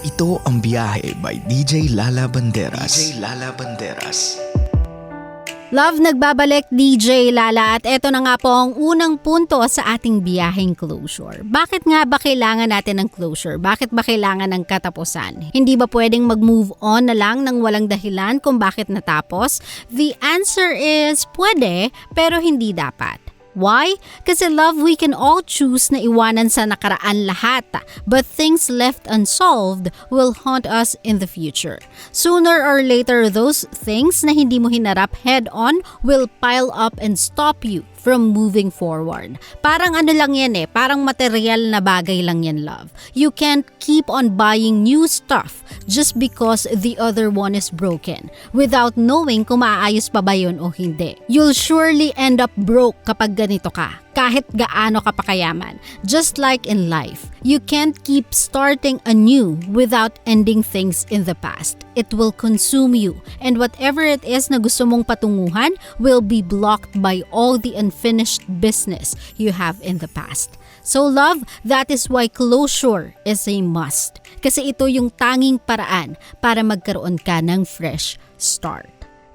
Ito ang Biyahe by DJ Lala Banderas. DJ Lala Banderas. Love, nagbabalik DJ Lala at eto na nga po ang unang punto sa ating biyaheng closure. Bakit nga ba kailangan natin ng closure? Bakit ba kailangan ng katapusan? Hindi ba pwedeng mag-move on na lang ng walang dahilan kung bakit natapos? The answer is pwede pero hindi dapat. Why? Kasi love, we can all choose na iwanan sa nakaraan lahat, but things left unsolved will haunt us in the future. Sooner or later, those things na hindi mo hinarap head-on will pile up and stop you from moving forward. Parang ano lang yan parang material na bagay lang yan, love. You can't keep on buying new stuff just because the other one is broken without knowing kung maayos pa ba yun o hindi. You'll surely end up broke kapag ganito ka, kahit gaano ka pa kayaman. Just like in life, you can't keep starting anew without ending things in the past. It will consume you, and whatever it is na gusto mong patunguhan will be blocked by all the unfinished business you have in the past. So love, that is why closure is a must. Kasi ito yung tanging paraan para magkaroon ka ng fresh start.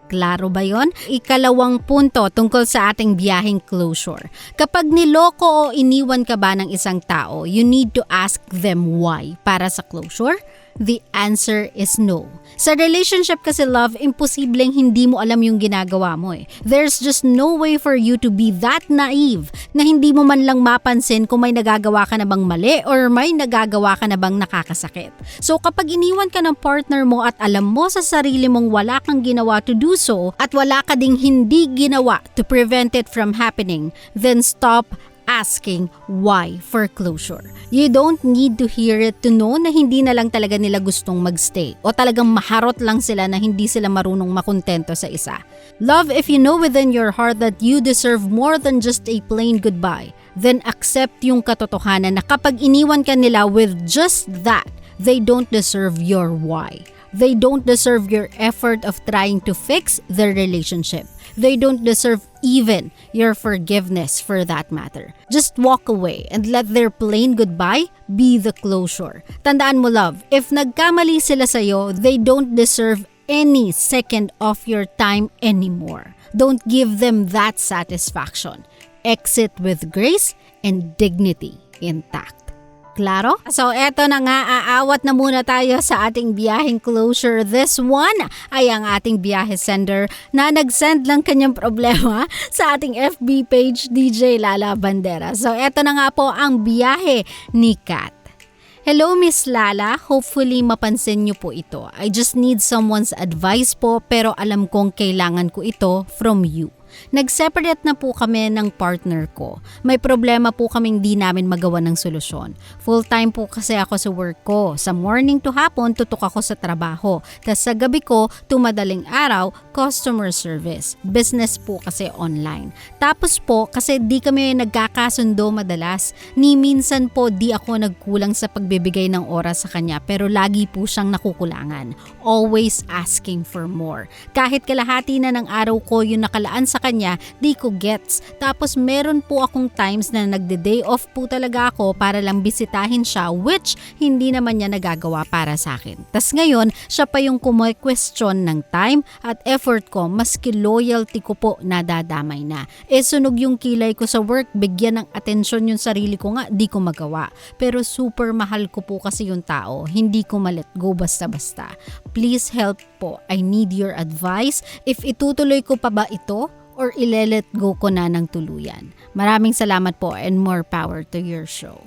Klaro ba yon? Ikalawang punto tungkol sa ating biyaheng closure. Kapag niloko o iniwan ka ba ng isang tao, you need to ask them why para sa closure. The answer is no. Sa relationship kasi, love, imposibleng hindi mo alam yung ginagawa mo There's just no way for you to be that naive na hindi mo man lang mapansin kung may nagagawa ka na bang mali or may nagagawa ka na bang nakakasakit. So kapag iniwan ka ng partner mo at alam mo sa sarili mong wala kang ginawa to do so at wala ka ding hindi ginawa to prevent it from happening, then stop asking why for closure. You don't need to hear it to know na hindi na lang talaga nila gustong magstay o talagang maharot lang sila na hindi sila marunong makontento sa isa. Love, if you know within your heart that you deserve more than just a plain goodbye, then accept yung katotohanan na kapag iniwan ka nila with just that, they don't deserve your why. They don't deserve your effort of trying to fix their relationship. They don't deserve even your forgiveness for that matter. Just walk away and let their plain goodbye be the closure. Tandaan mo, love, if nagkamali sila sa'yo, they don't deserve any second of your time anymore. Don't give them that satisfaction. Exit with grace and dignity intact. Klaro? So eto na nga, aawat na muna tayo sa ating biyaheng closure. This one ay ang ating biyahe sender na nag-send lang kanyang problema sa ating FB page DJ Lala Banderas. So eto na nga po ang biyahe ni Kat. Hello Miss Lala, hopefully mapansin niyo po ito. I just need someone's advice po pero alam kong kailangan ko ito from you. Nag-separate na po kami ng partner ko. May problema po kaming di namin magawa ng solusyon. Full-time po kasi ako sa work ko. Sa morning to hapon, tutok ako sa trabaho. Tapos sa gabi ko, madaling araw, customer service. Business po kasi online. Tapos po, kasi di kami nagkakasundo madalas, ni minsan po di ako nagkulang sa pagbibigay ng oras sa kanya pero lagi po siyang nakukulangan. Always asking for more. Kahit kalahati na ng araw ko yung nakalaan sa kanya, di ko gets. Tapos meron po akong times na nagde-day off po talaga ako para lang bisitahin siya, which hindi naman niya nagagawa para sa akin. Tas ngayon, siya pa yung question ng time at effort ko, maski loyalty ko po nadadamay na. Sunog yung kilay ko sa work, bigyan ng atensyon yung sarili ko nga, di ko magawa. Pero super mahal ko po kasi yung tao, hindi ko ma-let go basta-basta. Please help po, I need your advice. If itutuloy ko pa ba ito? Or ile-let go ko na ng tuluyan. Maraming salamat po and more power to your show.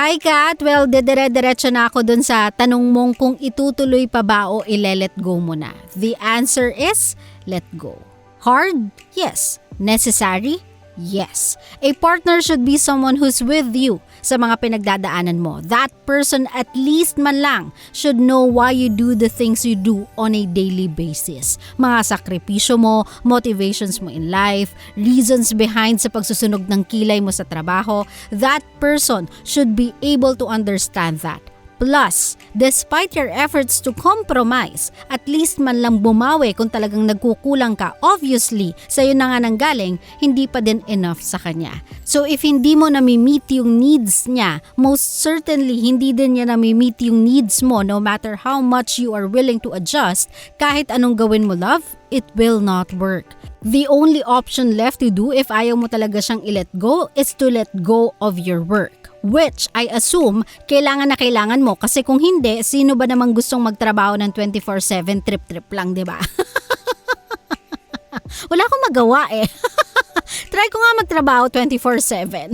Hi Kat, well, dedire-diretso na ako dun sa tanong mong kung itutuloy pa ba o ile-let go mo na. The answer is, let go. Hard? Yes. Necessary? Yes. A partner should be someone who's with you sa mga pinagdadaanan mo. That person at least man lang should know why you do the things you do on a daily basis. Mga sakripisyo mo, motivations mo in life, reasons behind sa pagsusunog ng kilay mo sa trabaho. That person should be able to understand that. Plus, despite your efforts to compromise, at least man lang bumawi kung talagang nagkukulang ka, obviously, sa'yo na nga nanggaling, hindi pa din enough sa kanya. So if hindi mo nami-meet yung needs niya, most certainly hindi din niya nami-meet yung needs mo no matter how much you are willing to adjust, kahit anong gawin mo love, it will not work. The only option left to do if ayaw mo talaga siyang i-let go is to let go of your work. Which I assume kailangan na kailangan mo kasi kung hindi, sino ba namang gustong magtrabaho ng 24/7 trip-trip lang, di ba? Wala akong magawa eh. Try ko nga magtrabaho 24/7.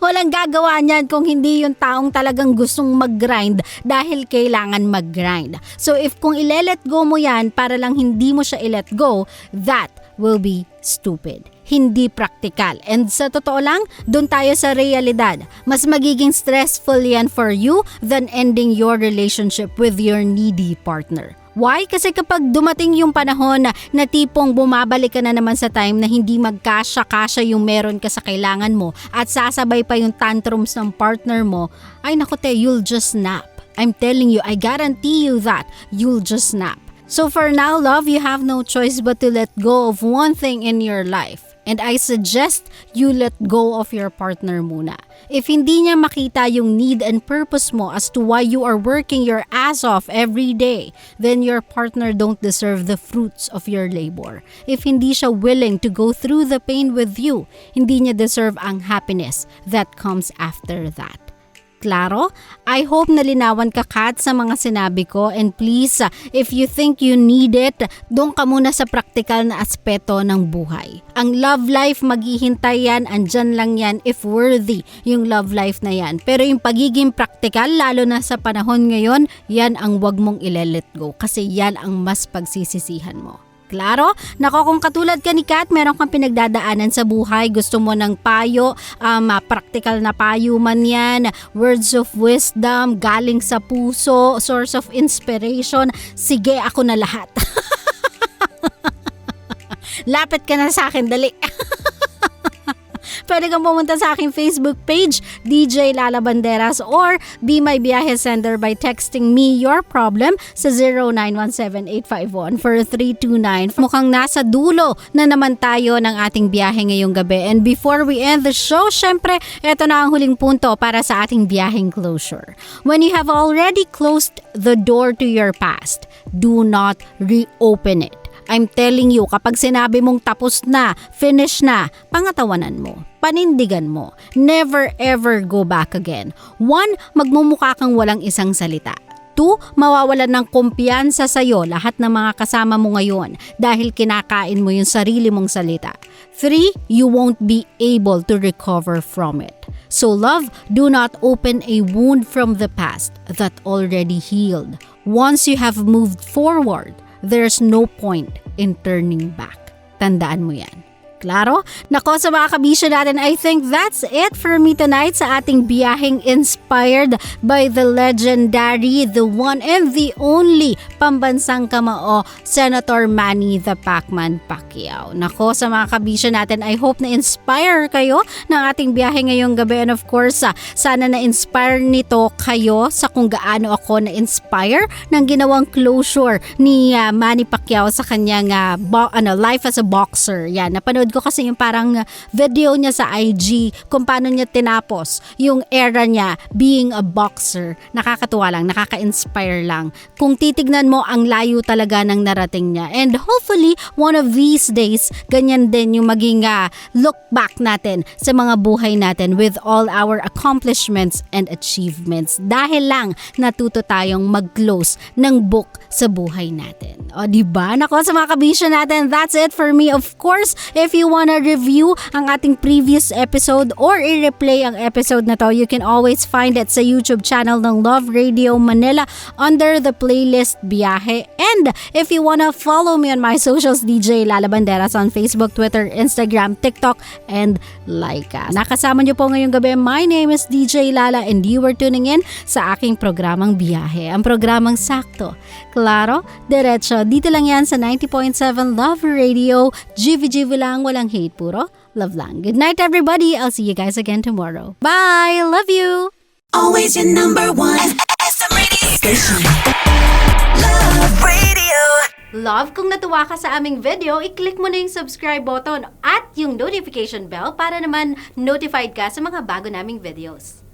Walang gagawa niyan kung hindi yung taong talagang gustong mag-grind dahil kailangan mag-grind. So if kung i-let go mo yan para lang hindi mo siya i-let go, that will be stupid. Hindi practical. And sa totoo lang, doon tayo sa realidad. Mas magiging stressful yan for you than ending your relationship with your needy partner. Why? Kasi kapag dumating yung panahon na tipong bumabalik ka na naman sa time na hindi magkasya-kasya yung meron ka sa kailangan mo at sasabay pa yung tantrums ng partner mo, ay naku te, you'll just snap. I'm telling you, I guarantee you that you'll just snap. So for now, love, you have no choice but to let go of one thing in your life. And I suggest you let go of your partner muna. If hindi niya makita yung need and purpose mo as to why you are working your ass off every day, then your partner don't deserve the fruits of your labor. If hindi siya willing to go through the pain with you, hindi niya deserve ang happiness that comes after that. Klaro? I hope nalinawan ka, Kat, sa mga sinabi ko, and please, if you think you need it, doon ka muna sa praktikal na aspeto ng buhay. Ang love life, maghihintay yan, andyan lang yan if worthy yung love life na yan. Pero yung pagiging praktikal, lalo na sa panahon ngayon, yan ang wag mong ile-let go kasi yan ang mas pagsisisihan mo. Klaro? Nako, kung katulad ka ni Kat, meron kang pinagdadaanan sa buhay, gusto mo ng payo, practical na payo man yan, words of wisdom, galing sa puso, source of inspiration, sige, ako na lahat. Lapit ka na sa akin, dali. Pwede kang pumunta sa aking Facebook page, DJ Lala Banderas, or Be My Biyahe Sender by texting me your problem sa 0917-851-4329. Mukhang nasa dulo na naman tayo ng ating biyahe ngayong gabi. And before we end the show, syempre, eto na ang huling punto para sa ating biyaheng closure. When you have already closed the door to your past, do not reopen it. I'm telling you, kapag sinabi mong tapos na, finish na, pangatawanan mo, panindigan mo, never ever go back again. 1, magmumukha kang walang isang salita. 2, mawawalan ng kumpiyansa sa'yo lahat ng mga kasama mo ngayon dahil kinakain mo yung sarili mong salita. 3, you won't be able to recover from it. So love, do not open a wound from the past that already healed. Once you have moved forward, there's no point in turning back. Tandaan mo yan. Klaro? Nako, sa mga kabisyo natin, I think that's it for me tonight sa ating biyaheng inspired by the legendary, the one and the only pambansang kamao, Senator Manny the Pacman Pacquiao. Nako, sa mga kabisyo natin, I hope na-inspire kayo ng ating biyahe ngayong gabi. And of course, sana na-inspire nito kayo sa kung gaano ako na-inspire ng ginawang closure ni Manny Pacquiao sa kanyang life as a boxer. Yan, napanood ko kasi yung parang video niya sa IG kung paano niya tinapos yung era niya being a boxer. Nakakatuwa lang, nakaka-inspire lang. Kung titignan mo, ang layo talaga ng narating niya. And hopefully, one of these days, ganyan din yung maging look back natin sa mga buhay natin with all our accomplishments and achievements. Dahil lang natuto tayong mag-close ng book sa buhay natin. O diba? Nako, sa mga kabisyo natin, that's it for me. Of course, if you wanna review ang ating previous episode or i-replay ang episode na to, you can always find it sa YouTube channel ng Love Radio Manila under the playlist Biyahe. And if you wanna follow me on my socials, DJ Lala Banderas on Facebook, Twitter, Instagram, TikTok, and Laika. Nakasama niyo po ngayong gabi. My name is DJ Lala and you are tuning in sa aking programang Biyahe. Ang programang sakto, klaro, diretso. Dito lang yan sa 90.7 Love Radio. GV lang, walang hate, puro love lang. Good night everybody. I'll see you guys again tomorrow. Bye! Love you! Always your number one. SM Radio Station. Love Radio. Love, kung natuwa ka sa aming video, i-click mo na yung subscribe button at yung notification bell para naman notified ka sa mga bago naming videos.